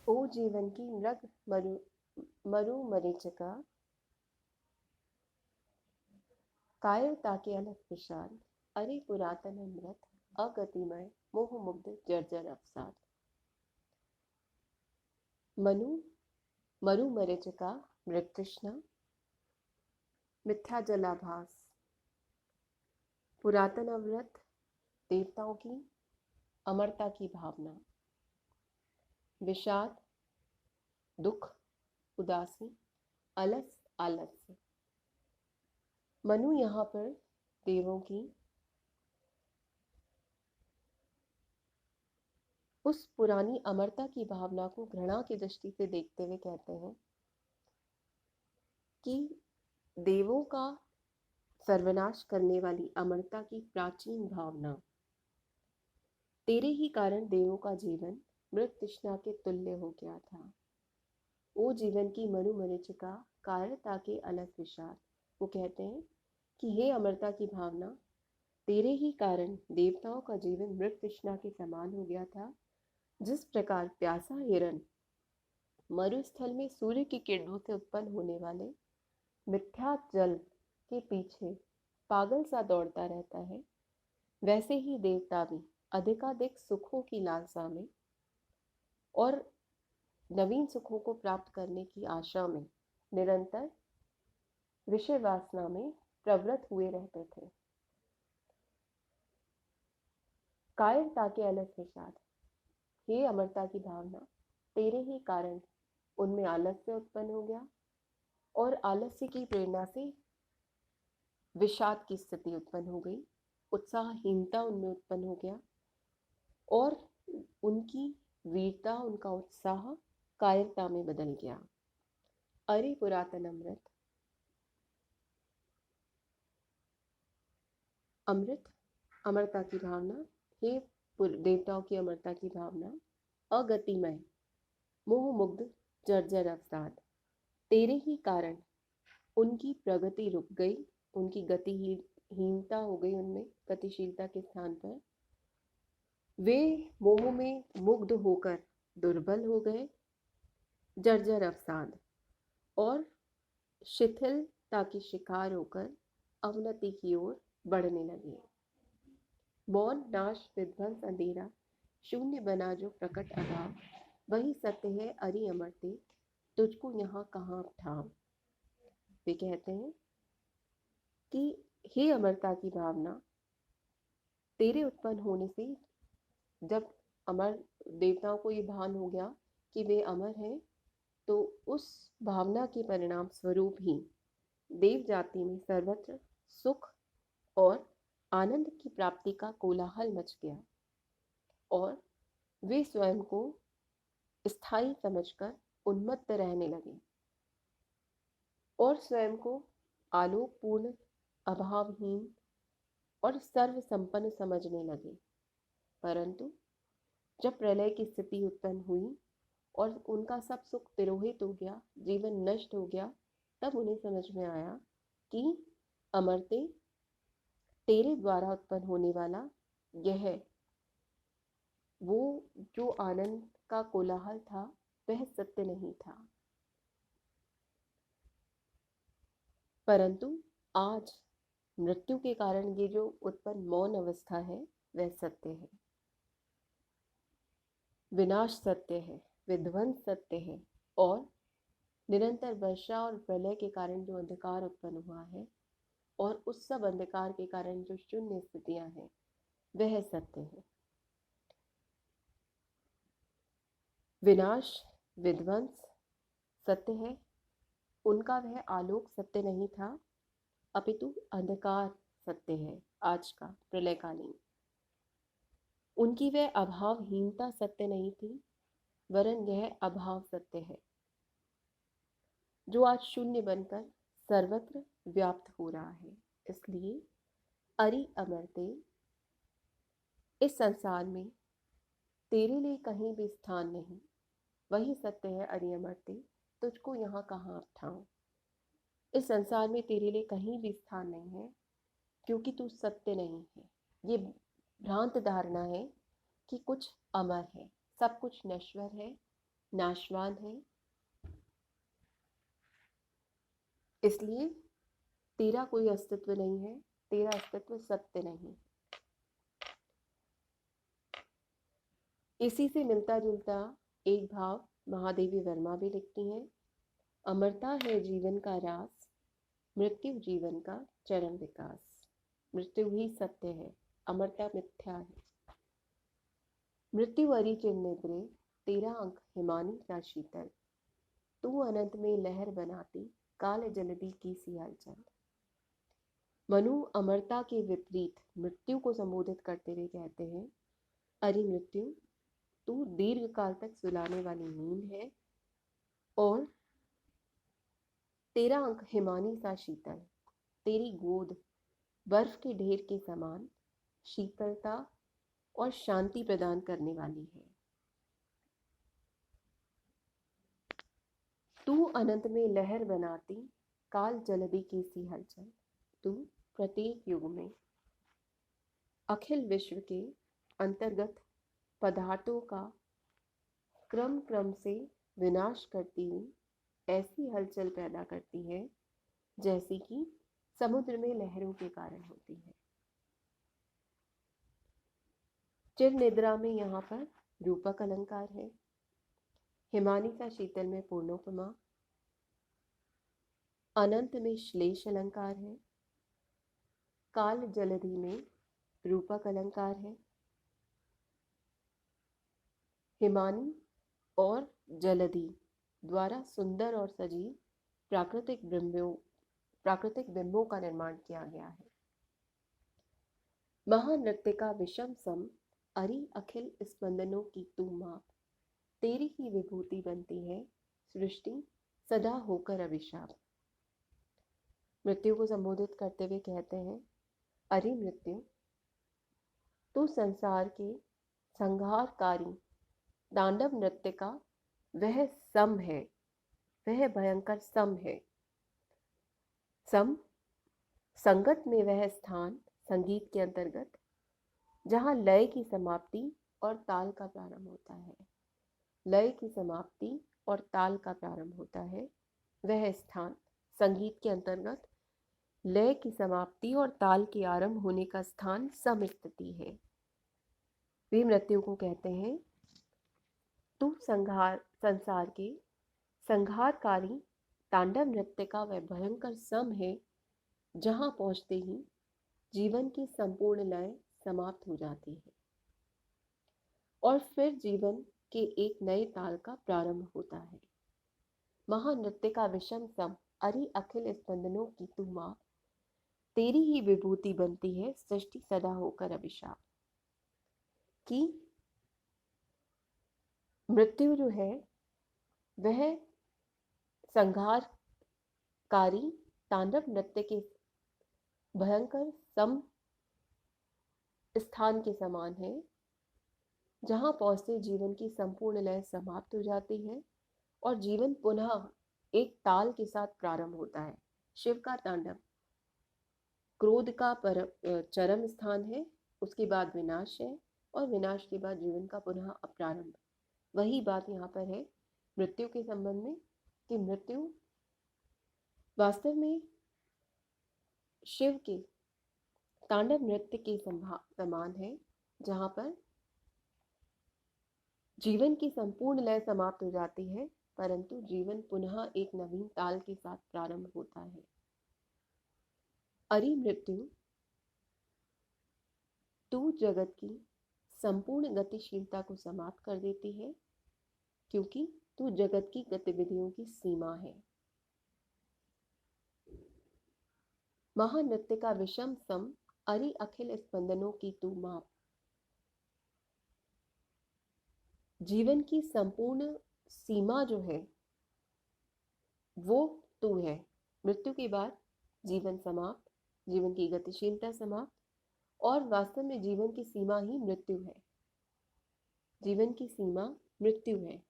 ओ जीवन की मृग मरु मरीचिका, कायरता के अलग विषाद, अरे पुरातन अमृत, अगतिमय मोह मुग्ध जर्जर अवसाद। मनु मरु मरीचिका, मृग तृष्णा, मिथ्या जलाभास, पुरातन अमृत, देवताओं की अमरता की भावना, विषाद, दुख, उदासी, अलस, आलस्य। मनु यहाँ पर देवों की उस पुरानी अमरता की भावना को घृणा की दृष्टि से देखते हुए कहते हैं कि देवों का सर्वनाश करने वाली अमरता की प्राचीन भावना, तेरे ही कारण देवों का जीवन मृत तृष्णा के तुल्य हो गया था। ओ जीवन की मरु मरीचिका, कायरता के अलस विषाद। वो कहते हैं कि हे अमरता की भावना, तेरे ही कारण देवताओं का जीवन मृत तृष्णा के समान हो गया था। जिस प्रकार प्यासा हिरण मरुस्थल में सूर्य की किरणों से उत्पन्न होने वाले मिथ्या जल के पीछे पागल सा दौड़ता रहता है, वैसे ही देवता भी अधिकाधिक सुखों की लालसा में और नवीन सुखों को प्राप्त करने की आशा में निरंतर विषय वासना में प्रवृत्त हुए रहते थे। कायरता के अलस विषाद, हे अमरता की भावना, तेरे ही कारण उनमें आलस्य उत्पन्न हो गया और आलस्य की प्रेरणा से विषाद की स्थिति उत्पन्न हो गई, उत्साहहीनता उनमें उत्पन्न हो गया और उनकी वीरता, उनका उत्साह कायरता में बदल गया। अरे पुरातन अमृत, अमृत अमरता की भावना, हे देवताओं की अमरता की भावना, अगतिमय मोह मुग्ध जर्जर अवसाद, तेरे ही कारण उनकी प्रगति रुक गई, उनकी गतिहीनता हो गई, उनमें गतिशीलता के स्थान पर वे मोह में मुग्ध होकर दुर्बल हो गए, जर्जर अवसाद, और शिथिलता की शिकार होकर अवनति की ओर बढ़ने लगे। मौन नाश विध्वंस अंधेरा, शून्य बना जो प्रकट अभाव, वही सत्य है अरि अमरते, तुझको यहाँ कहाँ ठाव। वे कहते हैं कि हे अमरता की भावना, तेरे उत्पन्न होने से जब अमर देवताओं को ये भान हो गया कि वे अमर हैं, तो उस भावना के परिणाम स्वरूप ही देव जाति में सर्वत्र सुख और आनंद की प्राप्ति का कोलाहल मच गया और वे स्वयं को स्थायी समझकर उन्मत्त रहने लगे और स्वयं को आलोकपूर्ण, अभावहीन और सर्व संपन्न समझने लगे। परंतु जब प्रलय की स्थिति उत्पन्न हुई और उनका सब सुख तिरोहित हो गया, जीवन नष्ट हो गया, तब उन्हें समझ में आया कि अमरते, तेरे द्वारा उत्पन्न होने वाला यह वो जो आनंद का कोलाहल था, वह सत्य नहीं था। परंतु आज मृत्यु के कारण ये जो उत्पन्न मौन अवस्था है, वह सत्य है। विनाश सत्य है, विध्वंस सत्य है और निरंतर वर्षा और प्रलय के कारण जो अंधकार उत्पन्न हुआ है और उस सब अंधकार के कारण जो शून्य स्थितियां हैं, वह सत्य है। विनाश, विध्वंस सत्य है, उनका वह आलोक सत्य नहीं था, अपितु अंधकार सत्य है आज का प्रलयकालीन। उनकी वह अभावहीनता सत्य नहीं थी, वरन यह अभाव सत्य है जो आज शून्य बनकर सर्वत्र व्याप्त हो रहा है। इसलिए अरि अमरते, इस संसार में तेरे लिए कहीं भी स्थान नहीं, वही सत्य है अरि अमरते, तुझको यहाँ कहाँ ठाऊं। इस संसार में तेरे लिए कहीं भी स्थान नहीं है, क्योंकि तू सत्य नहीं है। ये भ्रांत धारणा है कि कुछ अमर है, सब कुछ नश्वर है, नाशवान है, इसलिए तेरा कोई अस्तित्व नहीं है, तेरा अस्तित्व सत्य नहीं। इसी से मिलता जुलता एक भाव महादेवी वर्मा भी लिखती हैं। अमरता है जीवन का रास, मृत्यु जीवन का चरम विकास। मृत्यु ही सत्य है, अमरता मिथ्या है। मृत्यु अरि चिर निद्रे, तेरा अंक हिमानी सा शीतल। तू अनंत में लहर बनाती, काल जलधि की सी हलचल। मनु अमरता के विपरीत मृत्यु को संबोधित करते हुए कहते हैं, अरे मृत्यु, तू दीर्घ काल तक सुलाने वाली नींद है और तेरा अंक हिमानी सा शीतल। तेरी गोद बर्फ के ढेर के समान शीतलता और शांति प्रदान करने वाली है। तू अनंत में लहर बनाती, काल जलधि की सी हलचल। तू प्रत्येक युग में अखिल विश्व के अंतर्गत पदार्थों का क्रम क्रम से विनाश करती हुई ऐसी हलचल पैदा करती है जैसी कि समुद्र में लहरों के कारण होती है। चिर निद्रा में यहाँ पर रूपक अलंकार है। हिमानी सा शीतल में पूर्णोपमा, अनंत में श्लेष अलंकार है, काल जलधि में रूपक अलंकार है। हिमानी और जलधि द्वारा सुंदर और सजीव प्राकृतिक बिंबों का निर्माण किया गया है। महानृत्य का विषम सम, अरि अखिल स्पंदनों की तू माप। तेरी ही विभूति बनती है सृष्टि सदा होकर अभिशाप। मृत्यु को संबोधित करते हुए कहते हैं, अरे मृत्यु, तू संसार के संहारकारी तांडव नृत्य का वह सम है, वह भयंकर सम है। सम संगत में वह स्थान संगीत के अंतर्गत जहाँ लय की समाप्ति और ताल का प्रारंभ होता है। लय की समाप्ति और ताल का प्रारंभ होता है, वह स्थान संगीत के अंतर्गत लय की समाप्ति और ताल के आरंभ होने का स्थान सम स्थिति है। वे मृत्यु को कहते हैं, तू संसार के संहारकारी तांडव नृत्य का वह भयंकर सम है जहां पहुंचते ही जीवन की संपूर्ण लय समाप्त हो जाती है और फिर जीवन के एक नए ताल का प्रारंभ होता है। महानृत्य का विषम सम, अरि अखिल स्पंदनों की तू माप। तेरी ही विभूति बनती है सृष्टि सदा होकर अभिशाप। कि मृत्यु जो है वह संहारकारी तांडव नृत्य के भयंकर सम स्थान के समान है जहां पहुंचते जीवन की संपूर्ण लय समाप्त हो जाती है और जीवन पुनः एक ताल के साथ प्रारंभ होता है। शिव का तांडव क्रोध का चरम स्थान है, उसके बाद विनाश है और विनाश के बाद जीवन का पुनः प्रारंभ। वही बात यहाँ पर है मृत्यु के संबंध में कि मृत्यु वास्तव में शिव के तांडव नृत्य के समान है जहाँ पर जीवन की संपूर्ण लय समाप्त हो जाती है परंतु जीवन पुनः एक नवीन ताल के साथ प्रारंभ होता है। अरे मृत्यु, तू जगत की संपूर्ण गतिशीलता को समाप्त कर देती है क्योंकि तू जगत की गतिविधियों की सीमा है। महानृत्य का विषम सम, अरि अखिल स्पंदनों की तू माप। जीवन की संपूर्ण सीमा जो है वो तू है। मृत्यु के बाद जीवन समाप्त, जीवन की गतिशीलता समाप्त और वास्तव में जीवन की सीमा ही मृत्यु है। जीवन की सीमा मृत्यु है।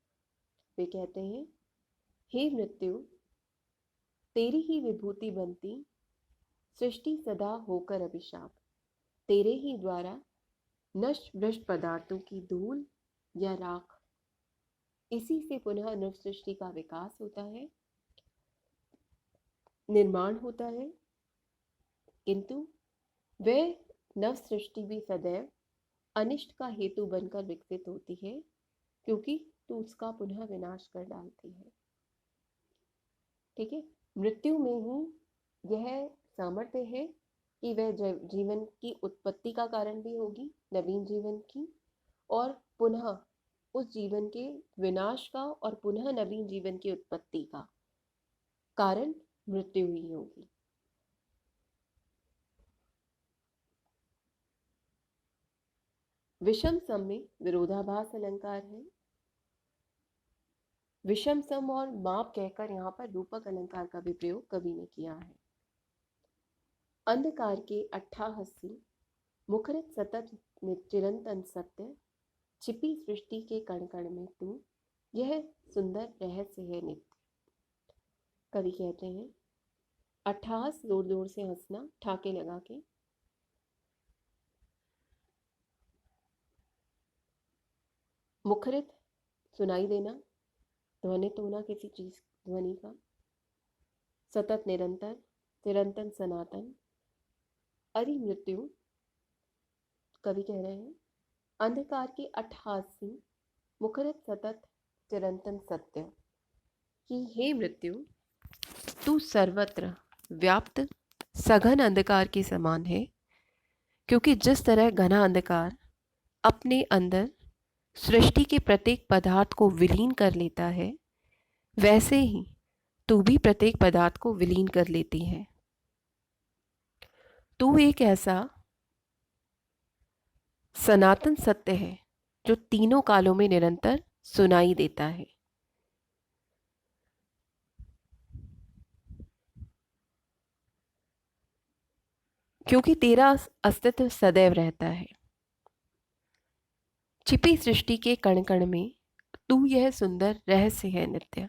वे कहते हैं, हे मृत्यु, तेरी ही विभूति बनती सृष्टि सदा होकर अभिशाप। तेरे ही द्वारा नष्ट भ्रष्ट पदार्थों की धूल या राख इसी से पुनः नव सृष्टि का विकास होता है, निर्माण होता है। किंतु वह नव सृष्टि भी सदैव अनिष्ट का हेतु बनकर विकसित होती है, क्योंकि तू उसका पुनः विनाश कर डालती है। ठीक है, मृत्यु में ही यह सामर्थ्य है कि वह जीवन की उत्पत्ति का कारण भी होगी, नवीन जीवन की, और पुनः उस जीवन के विनाश का और पुनः नवीन जीवन की उत्पत्ति का कारण मृत्यु ही होगी। विषम सम में विरोधाभास अलंकार है। विषम सम और माप कहकर यहाँ पर रूपक अलंकार का भी प्रयोग कवि ने किया है। अंधकार के अट्ठाहसी मुखरित सतत चिरंतन सत्य, छिपी सृष्टि के कण कण में तू, यह सुंदर रहस्य है नित्य। कवि कहते हैं अट्ठास, जोर जोर से हंसना, ठाके लगा के। मुखरित, सुनाई देना, ध्वनित होना किसी चीज ध्वनि का। सतत, निरंतर, चिरंतन, सनातन। अरि मृत्यु, कवि कह रहे हैं अंधकार की अट्ठासी मुखरित सतत चिरंतन सत्य कि हे मृत्यु, तू सर्वत्र व्याप्त सघन अंधकार के समान है, क्योंकि जिस तरह घना अंधकार अपने अंदर सृष्टि के प्रत्येक पदार्थ को विलीन कर लेता है, वैसे ही तू भी प्रत्येक पदार्थ को विलीन कर लेती है। तू एक ऐसा सनातन सत्य है जो तीनों कालों में निरंतर सुनाई देता है। क्योंकि तेरा अस्तित्व सदैव रहता है। छिपी सृष्टि के कण कण में तू यह सुंदर रहस्य है नित्य।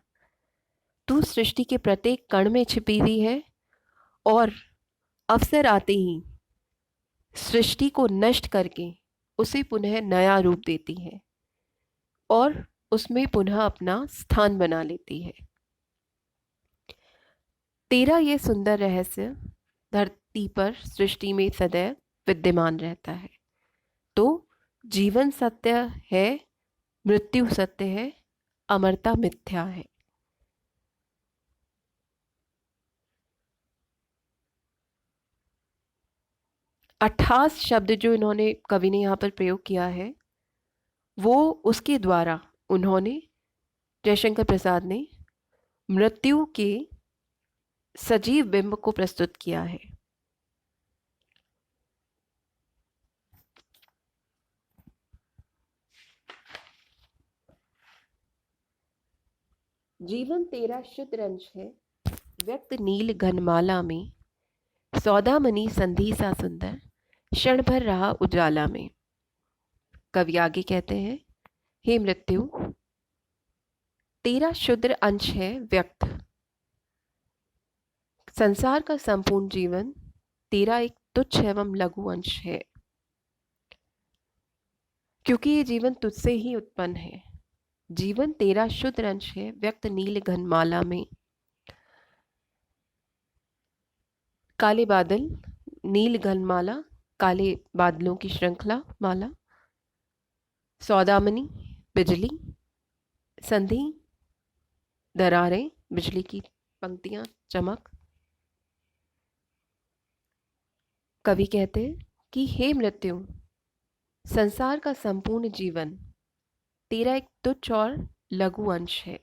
तू सृष्टि के प्रत्येक कण में छिपी हुई है और अवसर आते ही सृष्टि को नष्ट करके उसे पुनः नया रूप देती है और उसमें पुनः अपना स्थान बना लेती है। तेरा ये सुंदर रहस्य धरती पर सृष्टि में सदैव विद्यमान रहता है। तो जीवन सत्य है, मृत्यु सत्य है, अमरता मिथ्या है। अट्ठास शब्द जो इन्होंने कवि ने यहाँ पर प्रयोग किया है, वो उसके द्वारा उन्होंने, जयशंकर प्रसाद ने, मृत्यु के सजीव बिंब को प्रस्तुत किया है। जीवन तेरा शुद्ध अंश है, व्यक्त नील घनमाला में, सौदामणि संधि सा सुंदर, क्षण भर रहा उजाला में। कवि आगे कहते हैं हे मृत्यु, तेरा शुद्र अंश है व्यक्त। संसार का संपूर्ण जीवन तेरा एक तुच्छ एवं लघु अंश है, क्योंकि ये जीवन तुझसे ही उत्पन्न है। जीवन तेरा शुद्ध अंश है, व्यक्त नील घनमाला में। काले बादल, नील घनमाला, काले बादलों की श्रृंखला माला, सौदामणि, बिजली, संधि, दरारें, बिजली की पंक्तियां, चमक। कवि कहते हैं कि हे मृत्यु, संसार का संपूर्ण जीवन तेरा एक तुच्छ और लघु अंश है।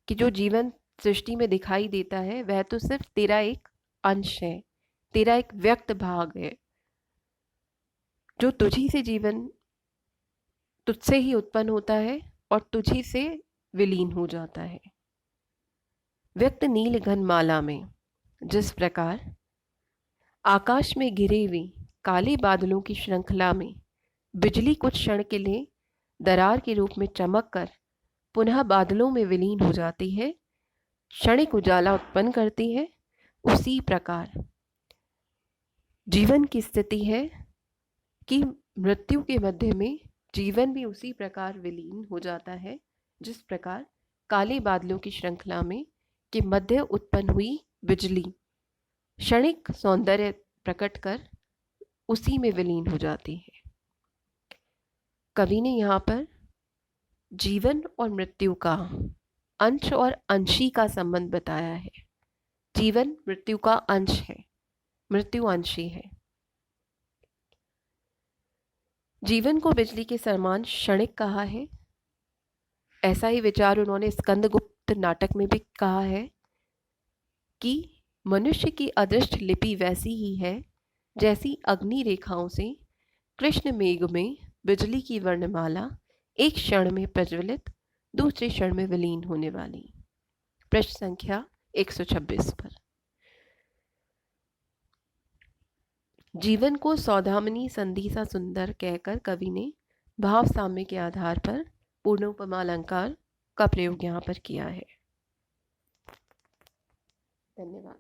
कि जो जीवन सृष्टि में दिखाई देता है वह तो सिर्फ तेरा एक अंश है, तेरा एक व्यक्त भाग है, जो तुझी से जीवन तुझसे ही उत्पन्न होता है और तुझी से विलीन हो जाता है। व्यक्त नील घनमाला में, जिस प्रकार आकाश में घिरे हुए काले बादलों की श्रृंखला में बिजली कुछ क्षण के लिए दरार के रूप में चमक कर पुनः बादलों में विलीन हो जाती है, क्षणिक उजाला उत्पन्न करती है, उसी प्रकार जीवन की स्थिति है कि मृत्यु के मध्य में जीवन भी उसी प्रकार विलीन हो जाता है, जिस प्रकार काले बादलों की श्रृंखला में के मध्य उत्पन्न हुई बिजली क्षणिक सौंदर्य प्रकट कर उसी में विलीन हो जाती है। कवि ने यहाँ पर जीवन और मृत्यु का अंश और अंशी का संबंध बताया है। जीवन मृत्यु का अंश है, मृत्यु अंशी है। जीवन को बिजली के समान क्षणिक कहा है। ऐसा ही विचार उन्होंने स्कंदगुप्त नाटक में भी कहा है कि मनुष्य की अदृष्ट लिपि वैसी ही है जैसी अग्नि रेखाओं से कृष्ण मेघ में बिजली की वर्णमाला एक क्षण में प्रज्वलित दूसरे क्षण में विलीन होने वाली। प्रश्न संख्या 126 पर जीवन को सौदामिनी संधि सा सुंदर कहकर कवि ने भाव साम्य के आधार पर पूर्णोपमा अलंकार का प्रयोग यहाँ पर किया है। धन्यवाद।